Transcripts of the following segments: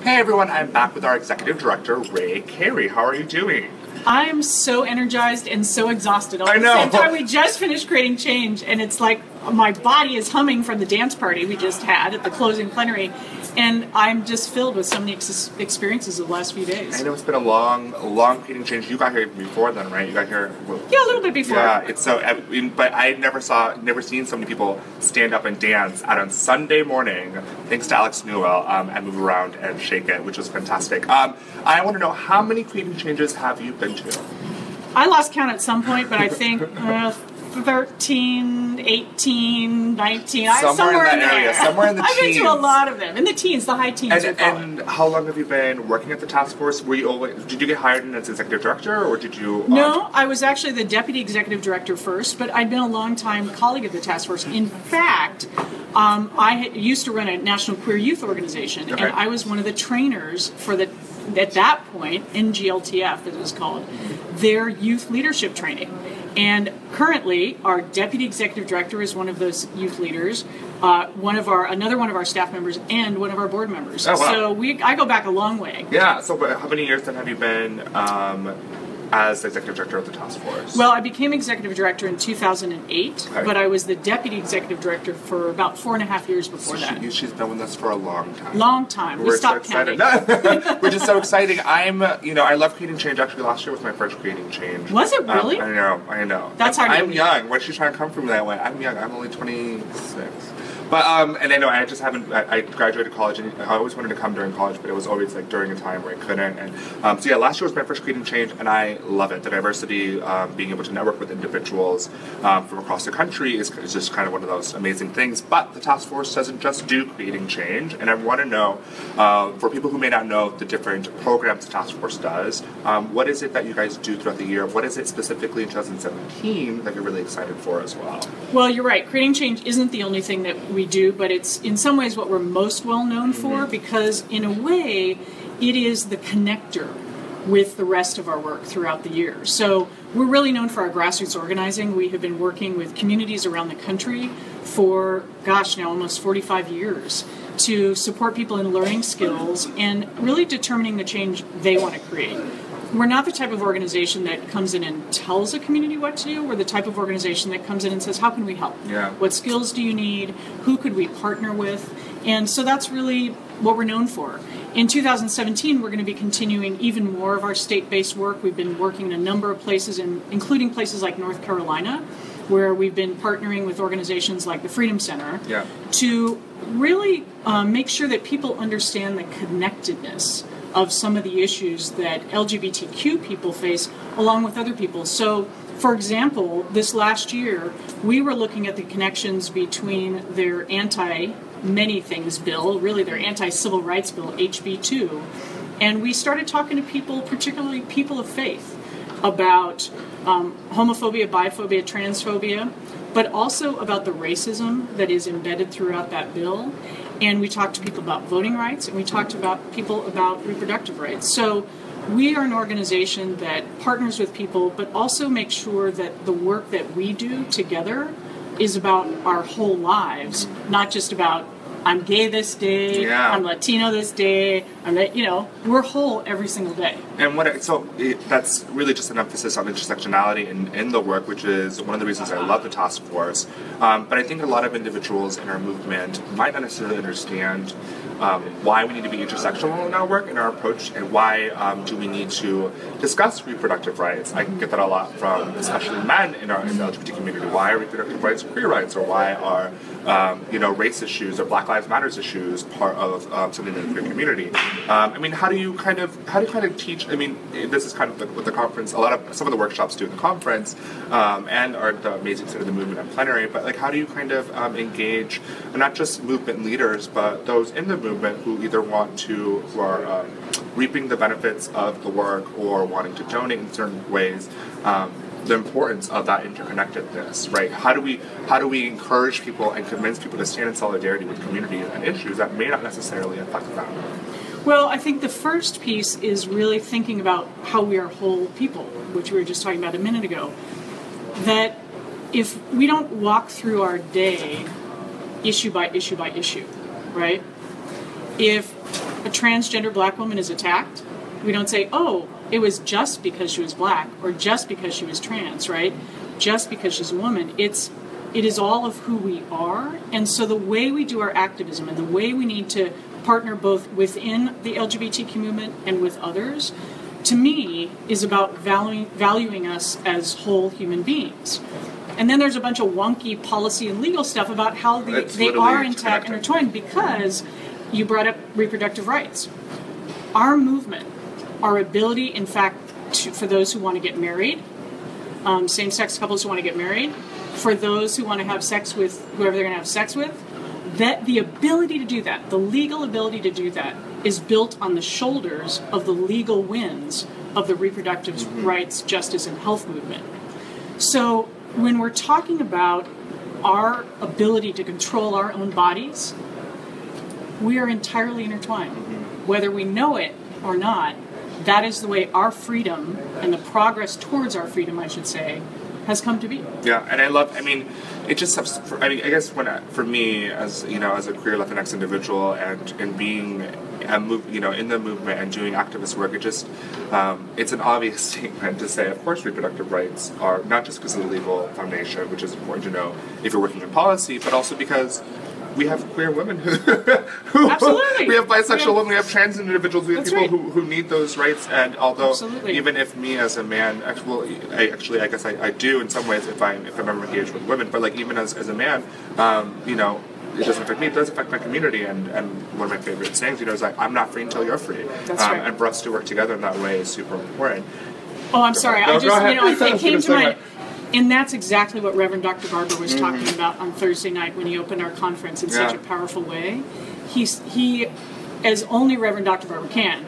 Hey everyone, I'm back with our Executive Director, Rea Carey. How are you doing? I'm so energized and so exhausted. All I at know. the same time, we just finished creating change, and it's like my body is humming from the dance party we just had at the closing plenary, and I'm just filled with so many experiences of the last few days. I know it's been a long creating change. You got here before then, right? You got here. Yeah, a little bit before. Yeah, it's so. But I never seen so many people stand up and dance out on Sunday morning, thanks to Alex Newell, and move around and shake it, which was fantastic. I want to know, how many creating changes have you been to? I lost count at some point, but I think 13, 18, 19, somewhere in that area. Somewhere in the teens. I've been to a lot of them. In the teens, the high teens. And how long have you been working at the task force? Did you get hired in as executive director, or did you... No, I was actually the deputy executive director first, but I'd been a long-time colleague of the task force. In fact, I used to run a national queer youth organization, okay. And I was one of the trainers for the, at that point, NGLTF, as it was called, their youth leadership training. And currently, our deputy executive director is one of those youth leaders, another one of our staff members, and one of our board members. Oh, wow. So I go back a long way. Yeah. So, how many years then have you been as the executive director of the task force? Well, I became executive director in 2008, okay. But I was the deputy executive director for about 4.5 years before that. She's been with us for a long time. Long time. We're we stopped so excited. counting. Which is so exciting. I love creating change. Actually, last year was my first creating change. Was it really? I know. That's hard to I'm believe. young. Why is she trying to come from me that way? I'm young. I'm only 26. But, and I know I just haven't, I graduated college, and I always wanted to come during college, but it was always like during a time where I couldn't. And so yeah, last year was my first creating change, and I love it. The diversity, being able to network with individuals from across the country is just kind of one of those amazing things. But the task force doesn't just do creating change, and I want to know, for people who may not know the different programs the task force does, what is it that you guys do throughout the year? What is it specifically in 2017 that you're really excited for as well? Well, you're right. Creating change isn't the only thing that we do, but it's in some ways what we're most well known for, because in a way it is the connector with the rest of our work throughout the year. So we're really known for our grassroots organizing. We have been working with communities around the country for, now almost 45 years to support people in learning skills and really determining the change they want to create. We're not the type of organization that comes in and tells a community what to do. We're the type of organization that comes in and says, how can we help? Yeah. What skills do you need? Who could we partner with? And so that's really what we're known for. In 2017, we're going to be continuing even more of our state-based work. We've been working in a number of places, including places like North Carolina, where we've been partnering with organizations like the Freedom Center to really make sure that people understand the connectedness of some of the issues that LGBTQ people face along with other people. So, for example, this last year, we were looking at the connections between their anti-many things bill, really their anti-civil rights bill, HB 2, and we started talking to people, particularly people of faith, about homophobia, biphobia, transphobia, but also about the racism that is embedded throughout that bill. And we talked to people about voting rights, and we talked about people about reproductive rights. So we are an organization that partners with people, but also makes sure that the work that we do together is about our whole lives, not just about I'm gay this day, I'm Latino this day, we're whole every single day. And that's really just an emphasis on intersectionality in the work, which is one of the reasons I love the task force. But I think a lot of individuals in our movement might not necessarily understand why we need to be intersectional in our work, in our approach, and why do we need to discuss reproductive rights. I get that a lot from especially men in the LGBT community. Why are reproductive rights queer rights, or why are race issues or Black Lives Matter issues part of something in the queer community? How do you kind of teach? This is kind of what the conference, some of the workshops do in the conference, and are the amazing sort of the movement and plenary. But how do you kind of engage not just movement leaders, but those in the movement who either who are reaping the benefits of the work or wanting to donate in certain ways? The importance of that interconnectedness, right? How do we encourage people and convince people to stand in solidarity with communities and issues that may not necessarily affect them? Well, I think the first piece is really thinking about how we are whole people, which we were just talking about a minute ago. That if we don't walk through our day issue by issue by issue, right? If a transgender black woman is attacked, we don't say, oh, it was just because she was black or just because she was trans, right? Just because she's a woman. It is all of who we are. And so the way we do our activism and the way we need to partner both within the LGBTQ movement and with others, to me, is about valuing us as whole human beings. And then there's a bunch of wonky policy and legal stuff about how they are intertwined, because you brought up reproductive rights. Our movement, our ability, in fact, for those who want to get married, same-sex couples who want to get married, for those who want to have sex with whoever they're going to have sex with, that the ability to do that, the legal ability to do that, is built on the shoulders of the legal wins of the reproductive rights, justice, and health movement. So when we're talking about our ability to control our own bodies, we are entirely intertwined. Whether we know it or not, that is the way our freedom and the progress towards our freedom, I should say, has come to be. Yeah, and it just, I guess for me, as as a queer Latinx individual and being in the movement and doing activist work, it's an obvious statement to say, of course, reproductive rights are not just because of the legal foundation, which is important to know if you're working in policy, but also because we have queer women who Absolutely. We have bisexual women, we have trans individuals, we have That's people right. who need those rights. And although, Absolutely. even if me as a man, I guess I do in some ways if I'm ever engaged with women, but even as a man, it doesn't affect me, it does affect my community. And one of my favorite sayings, is I'm not free until you're free. That's right. And for us to work together in that way is super important. Oh, I'm sorry. No, It came to mind. And that's exactly what Reverend Dr. Barber was talking about on Thursday night when he opened our conference in such a powerful way. He, as only Reverend Dr. Barber can,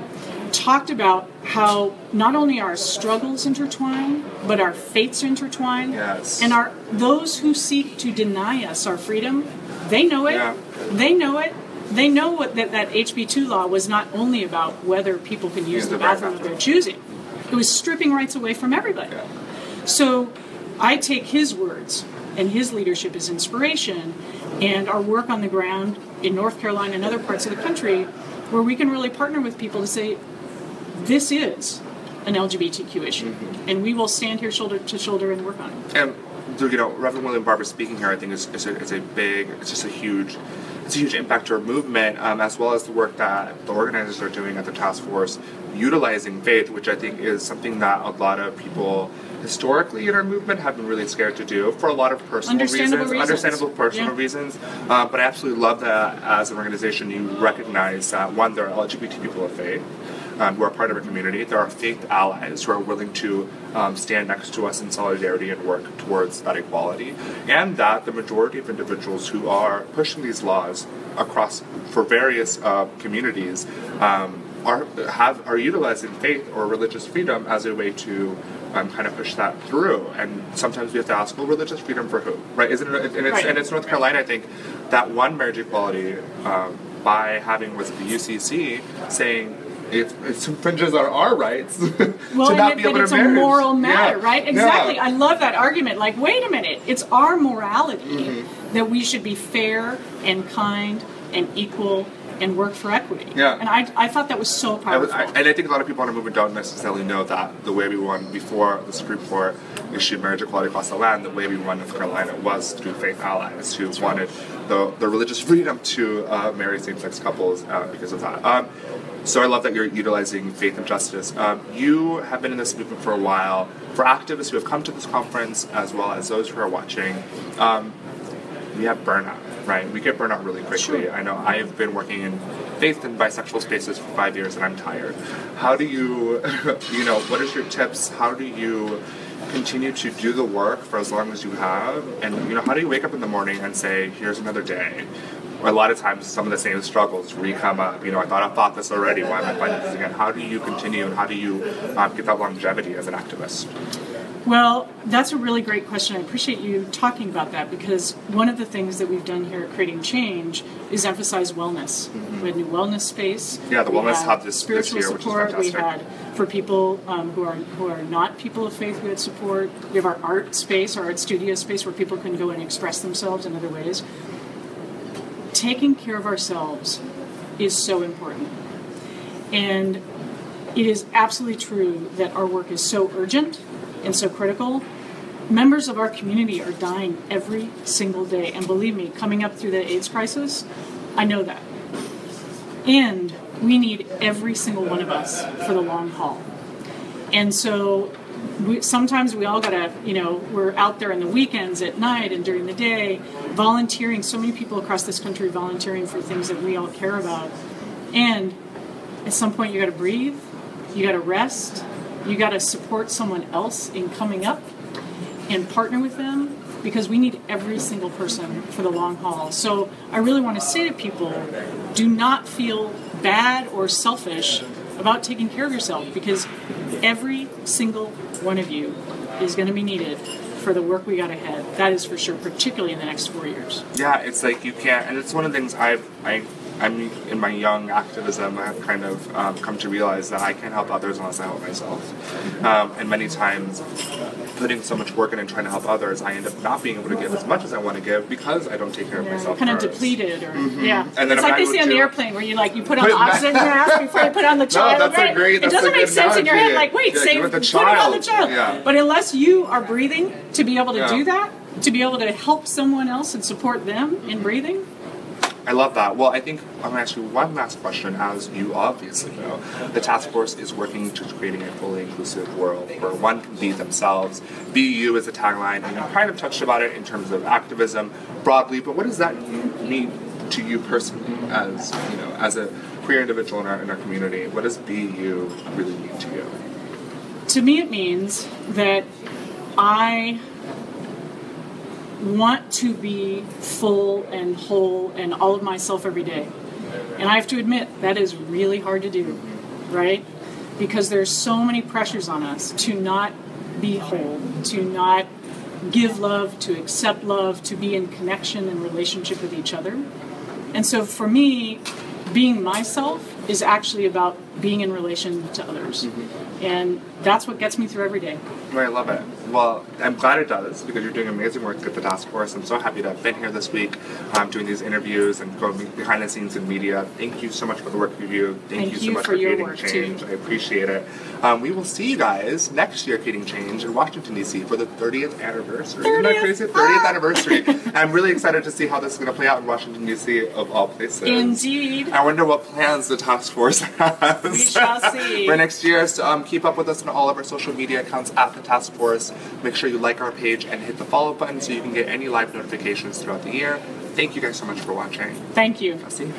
talked about how not only our struggles intertwine, but our fates intertwine. Yes. And those who seek to deny us our freedom, they know it. Yeah. They know it. They know that HB2 law was not only about whether people can use the bathroom of their choosing. It was stripping rights away from everybody. Yeah. So I take his words and his leadership as inspiration, and our work on the ground in North Carolina and other parts of the country where we can really partner with people to say, this is an LGBTQ issue, and we will stand here shoulder to shoulder and work on it. And Reverend William Barber speaking here, I think is a huge impact to our movement, as well as the work that the organizers are doing at the task force, utilizing faith, which I think is something that a lot of people historically in our movement have been really scared to do for a lot of personal understandable personal reasons. But I absolutely love that as an organization you recognize that, one, there are LGBT people of faith who are part of our community. There are faith allies who are willing to stand next to us in solidarity and work towards that equality, and that the majority of individuals who are pushing these laws across for various communities are utilizing faith or religious freedom as a way to kind of push that through. And sometimes we have to ask, well, religious freedom for who, right? And it's North Carolina, I think, that one marriage equality by having was the UCC saying it infringes on our rights to not be able to it's marry. A moral matter, right? Exactly. Yeah. I love that argument. Wait a minute, it's our morality that we should be fair and kind and equal and work for equity. Yeah. And I thought that was so powerful. And I think a lot of people in our movement don't necessarily know that the way we won before the Supreme Court issued marriage equality across the land, the way we won North Carolina was through faith allies who wanted the religious freedom to marry same-sex couples because of that. So I love that you're utilizing faith and justice. You have been in this movement for a while. For activists who have come to this conference, as well as those who are watching, we have burnout, right? We get burnout really quickly. Sure. I know I've been working in faith and bisexual spaces for 5 years, and I'm tired. How do you, what is your tips? How do you continue to do the work for as long as you have? And, how do you wake up in the morning and say, here's another day? A lot of times, some of the same struggles come up. I thought I thought this already. Why am I finding this again? How do you continue, and how do you get that longevity as an activist? Well, that's a really great question. I appreciate you talking about that, because one of the things that we've done here at Creating Change is emphasize wellness. We had a new wellness space. Yeah, the wellness hub this spiritual year, support. which is fantastic. We had for people who are not people of faith. We had support. We have our art space, our art studio space, where people can go and express themselves in other ways. Taking care of ourselves is so important. And it is absolutely true that our work is so urgent and so critical. Members of our community are dying every single day. And believe me, coming up through the AIDS crisis, I know that. And we need every single one of us for the long haul. And so sometimes we all gotta, we're out there on the weekends, at night, and during the day, volunteering. So many people across this country volunteering for things that we all care about. And at some point, you gotta breathe, you gotta rest, you gotta support someone else in coming up and partner with them, because we need every single person for the long haul. So I really want to say to people, do not feel bad or selfish about taking care of yourself, because every single one of you is going to be needed for the work we got ahead. That is for sure, particularly in the next 4 years. Yeah, it's like you can't, and it's one of the things I'm in my young activism, I have kind of come to realize that I can't help others unless I help myself. And many times, putting so much work in and trying to help others, I end up not being able to give as much as I want to give because I don't take care of myself. Kind first. of depleted, or And then it's like they say on the airplane where you put on the oxygen mask before you put on the child. No, that's right? a great. That's it doesn't a make good sense in your head. analogy. Like, wait, say put it on the child. Yeah. But unless you are breathing to be able to do that, to be able to help someone else and support them in breathing. I love that. Well, I think I'm going to ask you one last question. As you obviously know, the task force is working to creating a fully inclusive world where one can be themselves. Be you is a tagline, and you kind of touched about it in terms of activism broadly. But what does that mean to you personally, as a queer individual in our community? What does be you really mean to you? To me, it means that I want to be full and whole and all of myself every day. And I have to admit, that is really hard to do, right? Because there's so many pressures on us to not be whole, to not give love, to accept love, to be in connection and relationship with each other. And so for me, being myself is actually about being in relation to others. And that's what gets me through every day. I love it. Well, I'm glad it does, because you're doing amazing work at the task force. I'm so happy to have been here this week doing these interviews and going behind the scenes in media. Thank you so much for the work you do. Thank you so much for creating change. Too. I appreciate it. We will see you guys next year creating change in Washington, D.C. for the 30th anniversary. 30th. Isn't that crazy? 30th anniversary. I'm really excited to see how this is going to play out in Washington, D.C. of all places. Indeed. I wonder what plans the task force has. We shall see. For next year. So keep up with us on all of our social media accounts at the task force. Make sure you like our page and hit the follow button so you can get any live notifications throughout the year. Thank you guys so much for watching. Thank you. I'll see you.